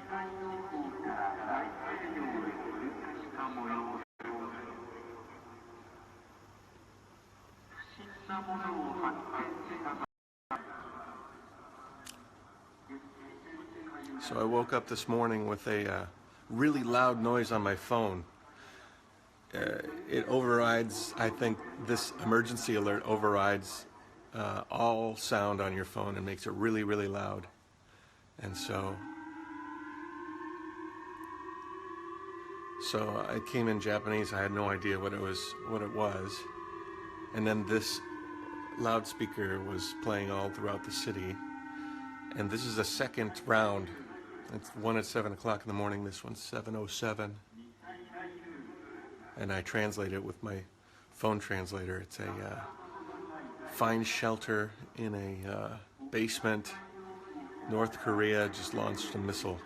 So I woke up this morning with a really loud noise on my phone. It overrides, I think this emergency alert overrides all sound on your phone and makes it really, really loud. And so I came in Japanese. I had no idea what it was. And then this loudspeaker was playing all throughout the city. And this is the second round. It's one at 7 o'clock in the morning. This one's 7:07. And I translate it with my phone translator. It's a find shelter in a basement. North Korea just launched a missile